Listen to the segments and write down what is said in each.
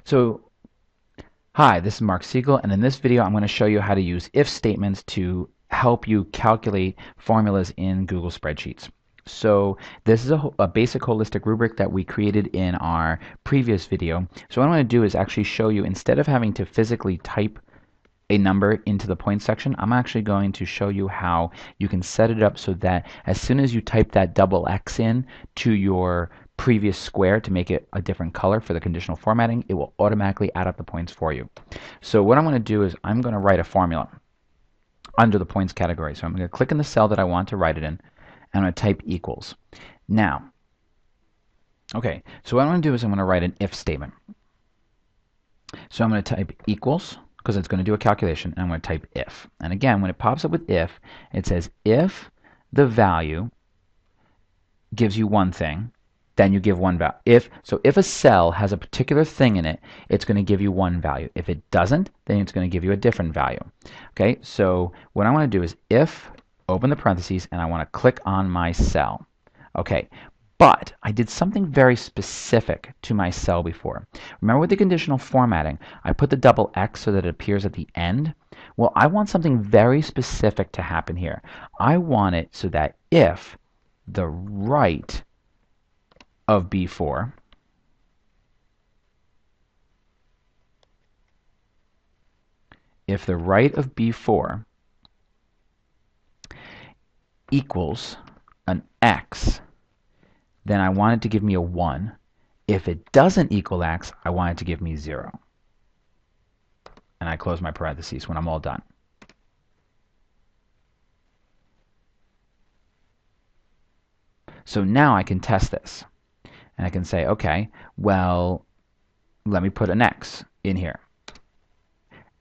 So, hi, this is Mark Siegel, and in this video I'm going to show you how to use if statements to help you calculate formulas in Google Spreadsheets. So this is a basic holistic rubric that we created in our previous video. So what I'm going to do is actually show you, instead of having to physically type a number into the point section, I'm actually going to show you how you can set it up so that as soon as you type that double X in to your previous square to make it a different color for the conditional formatting, it will automatically add up the points for you. So what I'm going to do is I'm going to write a formula under the points category. So I'm going to click in the cell that I want to write it in, and I'm going to type equals. Now, okay, so what I'm going to do is I'm going to write an if statement. So I'm going to type equals, because it's going to do a calculation, and I'm going to type if. And again, when it pops up with if, it says if the value gives you one thing, then you give one value. If a cell has a particular thing in it, it's going to give you one value. If it doesn't, then it's going to give you a different value. Okay, so what I want to do is if, open the parentheses, and I want to click on my cell. Okay, but I did something very specific to my cell before. Remember with the conditional formatting, I put the double X so that it appears at the end? Well, I want something very specific to happen here. I want it so that if the right of B4 if the right of B4 equals an X, then I want it to give me a 1. If it doesn't equal X, I want it to give me 0. And I close my parentheses when I'm all done. So now I can test this. And I can say, okay, well, let me put an X in here.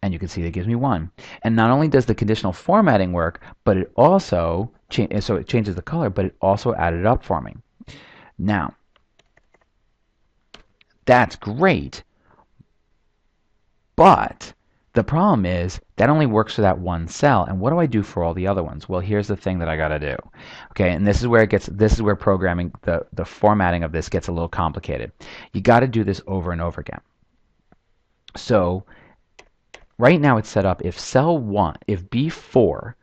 And you can see that it gives me 1. And not only does the conditional formatting work, but it also, so it changes the color, but it also added it up for me. Now, that's great, but the problem is that only works for that one cell. And what do I do for all the other ones? Well, here's the thing that I got to do. Okay, and this is where programming, the formatting of this gets a little complicated. You got to do this over and over again. So right now it's set up if cell 1, if B4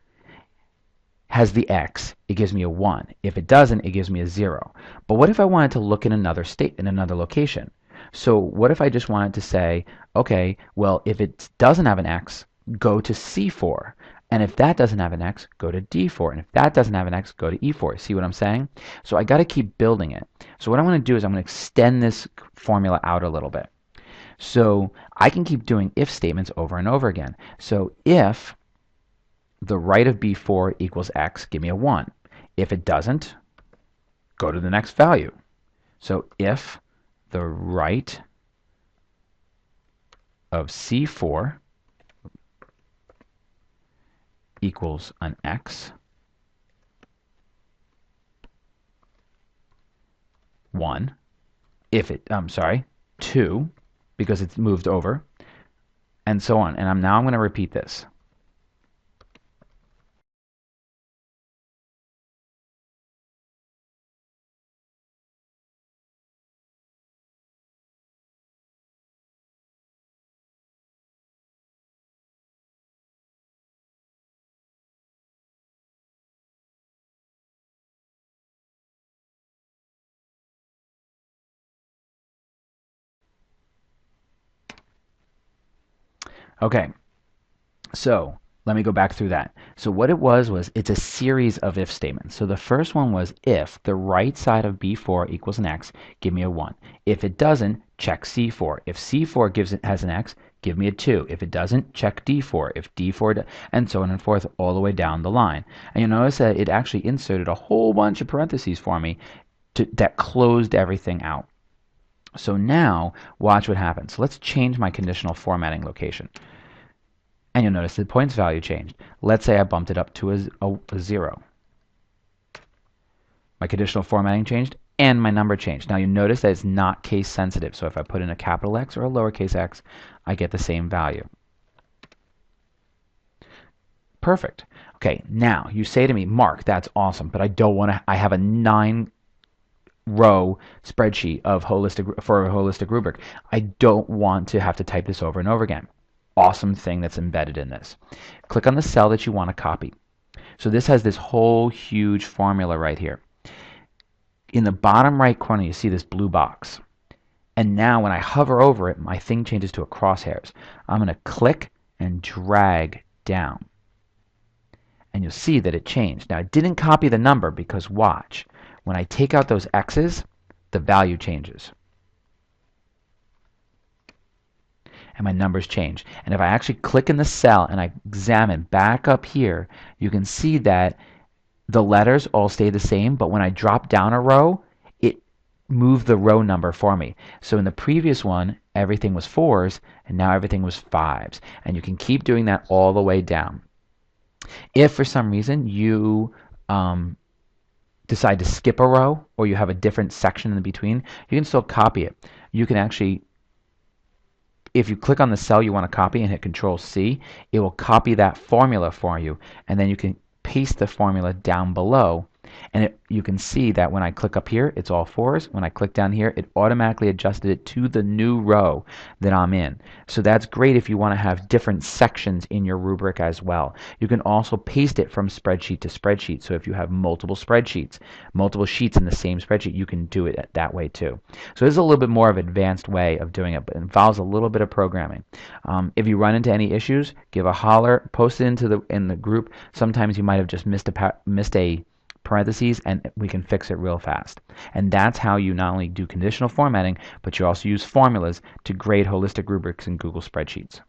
has the X, it gives me a 1. If it doesn't, it gives me a 0. But what if I wanted to look in another state, in another location? So what if I just wanted to say, okay, well, if it doesn't have an X, go to C4. And if that doesn't have an X, go to D4. And if that doesn't have an X, go to E4. See what I'm saying? So I got to keep building it. So what I'm going to do is I'm going to extend this formula out a little bit. So I can keep doing if statements over and over again. So if the right of B4 equals X, give me a 1. If it doesn't, go to the next value. So if the right of C4 equals an X, 1. If it, I'm sorry, 2, because it's moved over, and so on. And now I'm going to repeat this. Okay, so let me go back through that. So what it was it's a series of if statements. So the first one was if the right side of B4 equals an X, give me a 1. If it doesn't, check C4. If C4 has an X, give me a 2. If it doesn't, check D4. If D4, and so on and forth all the way down the line. And you'll notice that it actually inserted a whole bunch of parentheses for me that closed everything out. So now, watch what happens. Let's change my conditional formatting location. And you'll notice the points value changed. Let's say I bumped it up to a 0. My conditional formatting changed and my number changed. Now you notice that it's not case sensitive. So if I put in a capital X or a lowercase x, I get the same value. Perfect. Okay, now you say to me, Mark, that's awesome, but I don't want to, I have a 9 row spreadsheet of for a holistic rubric. I don't want to have to type this over and over again. Awesome thing that's embedded in this. Click on the cell that you want to copy. So this has this whole huge formula right here. In the bottom right corner, you see this blue box. And now when I hover over it, my thing changes to a crosshairs. I'm going to click and drag down. And you'll see that it changed. Now, I didn't copy the number because watch. When I take out those X's, the value changes. And my numbers change. And if I actually click in the cell and I examine back up here, you can see that the letters all stay the same, but when I drop down a row, it moved the row number for me. So in the previous one, everything was 4s, and now everything was 5s. And you can keep doing that all the way down. If for some reason you decide to skip a row or you have a different section in between, you can still copy it. You can actually, if you click on the cell you want to copy and hit Control C, it will copy that formula for you, and then you can paste the formula down below, and you can see that when I click up here, it's all 4s. When I click down here, it automatically adjusted it to the new row that I'm in. So that's great if you want to have different sections in your rubric as well. You can also paste it from spreadsheet to spreadsheet. So if you have multiple spreadsheets, multiple sheets in the same spreadsheet, you can do it that way too. So this is a little bit more of an advanced way of doing it, but it involves a little bit of programming. If you run into any issues, give a holler, post it in the group. Sometimes you might have just missed a parentheses, and we can fix it real fast. And that's how you not only do conditional formatting, but you also use formulas to grade holistic rubrics in Google Spreadsheets.